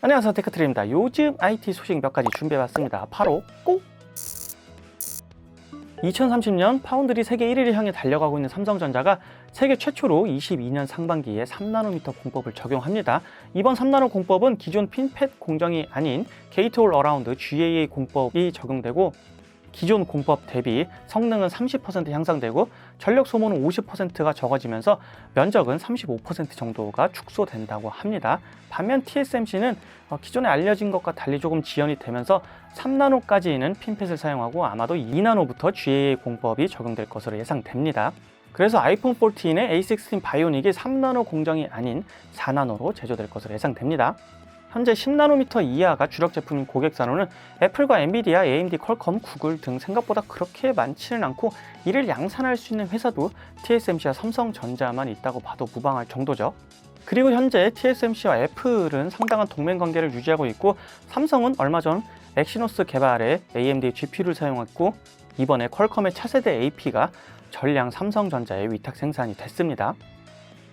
안녕하세요, 테크트리입니다. 요즘 IT 소식 몇 가지 준비해봤습니다. 바로 꼭! 2030년 파운드리 세계 1위를 향해 달려가고 있는 삼성전자가 세계 최초로 22년 상반기에 3나노미터 공법을 적용합니다. 이번 3나노 공법은 기존 핀팻 공정이 아닌 게이트 올 어라운드 GAA 공법이 적용되고, 기존 공법 대비 성능은 30% 향상되고 전력 소모는 50%가 적어지면서 면적은 35% 정도가 축소된다고 합니다. 반면 TSMC는 기존에 알려진 것과 달리 조금 지연이 되면서 3나노까지는 핀팻을 사용하고 아마도 2나노부터 GAA 공법이 적용될 것으로 예상됩니다. 그래서 아이폰 14의 A16 바이오닉이 3나노 공정이 아닌 4나노로 제조될 것으로 예상됩니다. 현재 10나노미터 이하가 주력 제품인 고객사로는 애플과 엔비디아, AMD, 퀄컴, 구글 등 생각보다 그렇게 많지는 않고, 이를 양산할 수 있는 회사도 TSMC와 삼성전자만 있다고 봐도 무방할 정도죠. 그리고 현재 TSMC와 애플은 상당한 동맹 관계를 유지하고 있고, 삼성은 얼마 전 엑시노스 개발에 AMD GPU를 사용했고, 이번에 퀄컴의 차세대 AP가 전량 삼성전자에 위탁 생산이 됐습니다.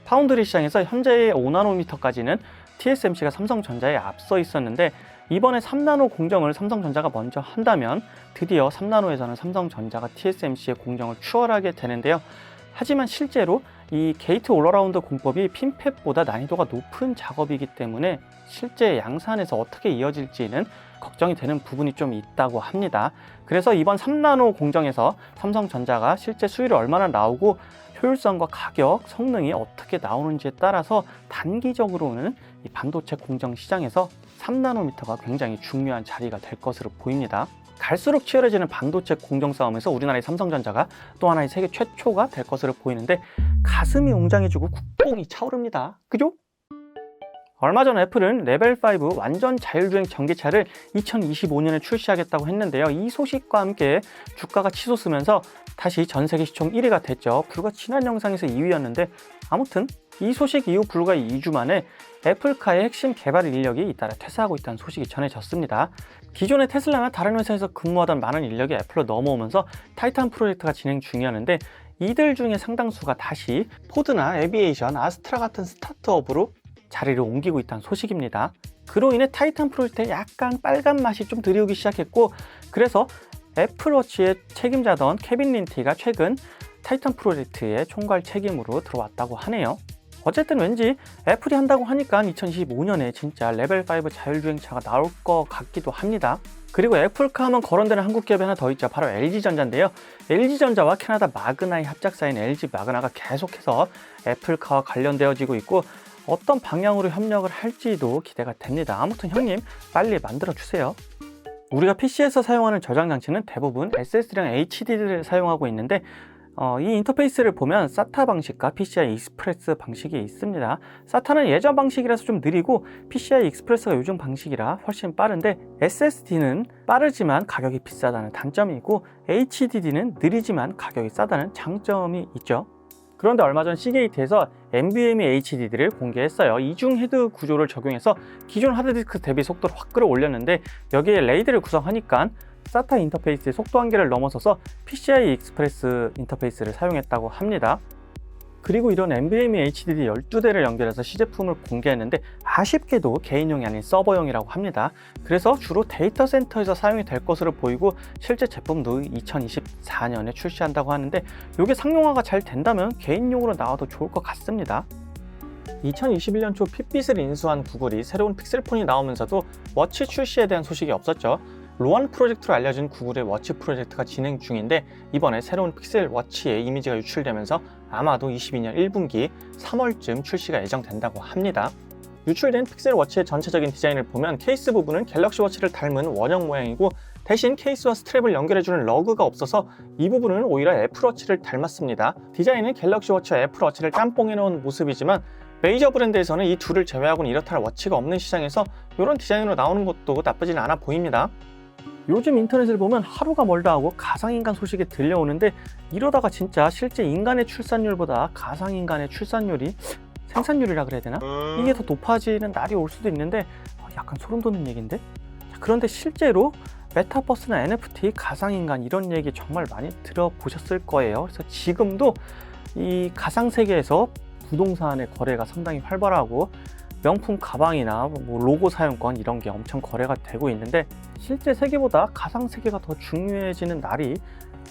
파운드리 시장에서 현재의 5나노미터까지는 TSMC가 삼성전자에 앞서 있었는데, 이번에 3나노 공정을 삼성전자가 먼저 한다면 드디어 3나노에서는 삼성전자가 TSMC의 공정을 추월하게 되는데요. 하지만 실제로 이 게이트 올어라운드 공법이 핀팻보다 난이도가 높은 작업이기 때문에 실제 양산에서 어떻게 이어질지는 걱정이 되는 부분이 좀 있다고 합니다. 그래서 이번 3나노 공정에서 삼성전자가 실제 수율이 얼마나 나오고 효율성과 가격, 성능이 어떻게 나오는지에 따라서 단기적으로는 이 반도체 공정 시장에서 3나노미터가 굉장히 중요한 자리가 될 것으로 보입니다. 갈수록 치열해지는 반도체 공정 싸움에서 우리나라의 삼성전자가 또 하나의 세계 최초가 될 것으로 보이는데, 가슴이 웅장해지고 국뽕이 차오릅니다. 그죠? 얼마 전 애플은 레벨5 완전 자율주행 전기차를 2025년에 출시하겠다고 했는데요. 이 소식과 함께 주가가 치솟으면서 다시 전 세계 시총 1위가 됐죠. 불과 지난 영상에서 2위였는데, 아무튼 이 소식 이후 불과 2주 만에 애플카의 핵심 개발 인력이 잇따라 퇴사하고 있다는 소식이 전해졌습니다. 기존의 테슬라나 다른 회사에서 근무하던 많은 인력이 애플로 넘어오면서 타이탄 프로젝트가 진행 중이었는데, 이들 중에 상당수가 다시 포드나 에비에이션, 아스트라 같은 스타트업으로 자리를 옮기고 있다는 소식입니다. 그로 인해 타이탄 프로젝트에 약간 빨간 맛이 좀 들이오기 시작했고, 그래서 애플워치의 책임자던 케빈 린티가 최근 타이탄 프로젝트의 총괄 책임으로 들어왔다고 하네요. 어쨌든 왠지 애플이 한다고 하니까 2025년에 진짜 레벨5 자율주행차가 나올 것 같기도 합니다. 그리고 애플카 하면 거론되는 한국 기업이 하나 더 있죠. 바로 LG전자인데요. LG전자와 캐나다 마그나의 합작사인 LG 마그나가 계속해서 애플카와 관련되어지고 있고, 어떤 방향으로 협력을 할지도 기대가 됩니다. 아무튼 형님 빨리 만들어주세요. 우리가 PC에서 사용하는 저장 장치는 대부분 SSD랑 HDD를 사용하고 있는데, 이 인터페이스를 보면 SATA 방식과 PCI 익스프레스 방식이 있습니다. SATA는 예전 방식이라서 좀 느리고 PCI 익스프레스가 요즘 방식이라 훨씬 빠른데, SSD는 빠르지만 가격이 비싸다는 단점이 있고, HDD는 느리지만 가격이 싸다는 장점이 있죠. 그런데 얼마 전 시게이트에서 NVMe HDD를 공개했어요. 이중 헤드 구조를 적용해서 기존 하드디스크 대비 속도를 확 끌어올렸는데, 여기에 레이드를 구성하니까 SATA 인터페이스의 속도 한계를 넘어서서 PCI 익스프레스 인터페이스를 사용했다고 합니다. 그리고 이런 NVMe HDD 12대를 연결해서 시제품을 공개했는데, 아쉽게도 개인용이 아닌 서버용이라고 합니다. 그래서 주로 데이터 센터에서 사용이 될 것으로 보이고, 실제 제품도 2024년에 출시한다고 하는데, 이게 상용화가 잘 된다면 개인용으로 나와도 좋을 것 같습니다. 2021년 초 핏빛을 인수한 구글이 새로운 픽셀폰이 나오면서도 워치 출시에 대한 소식이 없었죠. 로안 프로젝트로 알려진 구글의 워치 프로젝트가 진행 중인데, 이번에 새로운 픽셀 워치의 이미지가 유출되면서 아마도 22년 1분기 3월쯤 출시가 예정된다고 합니다. 유출된 픽셀 워치의 전체적인 디자인을 보면 케이스 부분은 갤럭시 워치를 닮은 원형 모양이고, 대신 케이스와 스트랩을 연결해주는 러그가 없어서 이 부분은 오히려 애플워치를 닮았습니다. 디자인은 갤럭시 워치와 애플워치를 짬뽕해 놓은 모습이지만, 메이저 브랜드에서는 이 둘을 제외하고는 이렇다 할 워치가 없는 시장에서 이런 디자인으로 나오는 것도 나쁘지는 않아 보입니다. 요즘 인터넷을 보면 하루가 멀다 하고 가상인간 소식이 들려오는데, 이러다가 진짜 실제 인간의 출산율보다 가상인간의 출산율이, 생산율이라 그래야 되나? 이게 더 높아지는 날이 올 수도 있는데, 약간 소름 돋는 얘기인데? 그런데 실제로 메타버스나 NFT, 가상인간 이런 얘기 정말 많이 들어보셨을 거예요. 그래서 지금도 이 가상세계에서 부동산의 거래가 상당히 활발하고, 명품 가방이나 뭐 로고 사용권 이런 게 엄청 거래가 되고 있는데, 실제 세계보다 가상 세계가 더 중요해지는 날이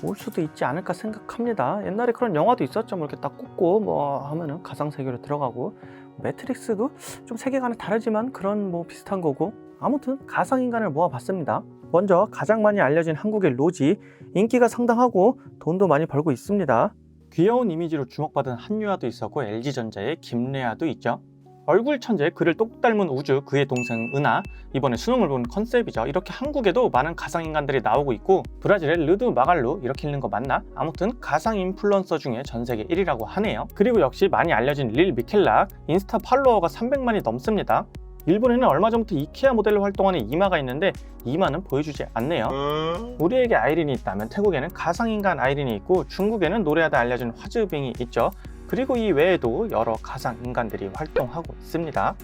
올 수도 있지 않을까 생각합니다. 옛날에 그런 영화도 있었죠. 뭐 이렇게 딱 꽂고 뭐 하면은 가상 세계로 들어가고, 매트릭스도 좀 세계관은 다르지만 그런 뭐 비슷한 거고, 아무튼 가상 인간을 모아봤습니다. 먼저 가장 많이 알려진 한국의 로지, 인기가 상당하고 돈도 많이 벌고 있습니다. 귀여운 이미지로 주목받은 한유아도 있었고 LG전자의 김래아도 있죠. 얼굴 천재, 그를 똑 닮은 우주, 그의 동생 은하, 이번에 수능을 본 컨셉이죠. 이렇게 한국에도 많은 가상인간들이 나오고 있고, 브라질의 르드 마갈루, 이렇게 읽는 거 맞나? 아무튼 가상 인플루언서 중에 전 세계 1위라고 하네요. 그리고 역시 많이 알려진 릴 미켈락, 인스타 팔로워가 300만이 넘습니다. 일본에는 얼마 전부터 이케아 모델로 활동하는 이마가 있는데 이마는 보여주지 않네요. 우리에게 아이린이 있다면 태국에는 가상인간 아이린이 있고, 중국에는 노래하다 알려진 화즈빙이 있죠. 그리고 이 외에도 여러 가상인간들이 활동하고 있습니다.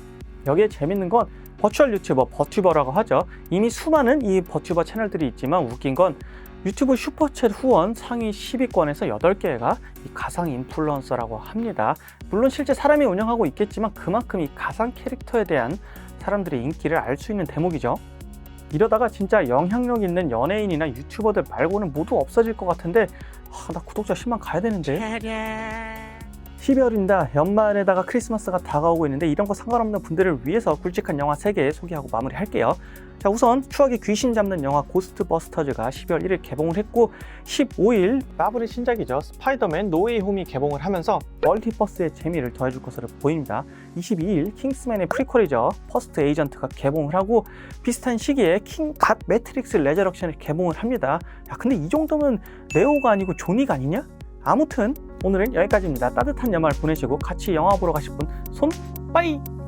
여기에 재밌는 건 버추얼 유튜버, 버튜버라고 하죠. 이미 수많은 이 버튜버 채널들이 있지만 웃긴 건 유튜브 슈퍼챗 후원 상위 10위권에서 8개가 이 가상 인플루언서라고 합니다. 물론 실제 사람이 운영하고 있겠지만 그만큼 이 가상 캐릭터에 대한 사람들의 인기를 알 수 있는 대목이죠. 이러다가 진짜 영향력 있는 연예인이나 유튜버들 말고는 모두 없어질 것 같은데, 나 구독자 10만 가야 되는데. 12월입니다. 연말에다가 크리스마스가 다가오고 있는데 이런 거 상관없는 분들을 위해서 굵직한 영화 3개 소개하고 마무리할게요. 자, 우선 추억의 귀신 잡는 영화 고스트버스터즈가 12월 1일 개봉을 했고, 15일 마블의 신작이죠. 스파이더맨 노웨이 홈이 개봉을 하면서 멀티버스의 재미를 더해줄 것으로 보입니다. 22일 킹스맨의 프리퀄이죠. 퍼스트 에이전트가 개봉을 하고, 비슷한 시기에 갓 매트릭스 레저렉션이 개봉을 합니다. 야, 근데 이 정도면 네오가 아니고 조닉 아니냐? 아무튼 오늘은 여기까지입니다. 따뜻한 연말 보내시고 같이 영화 보러 가실 분 손 빠이!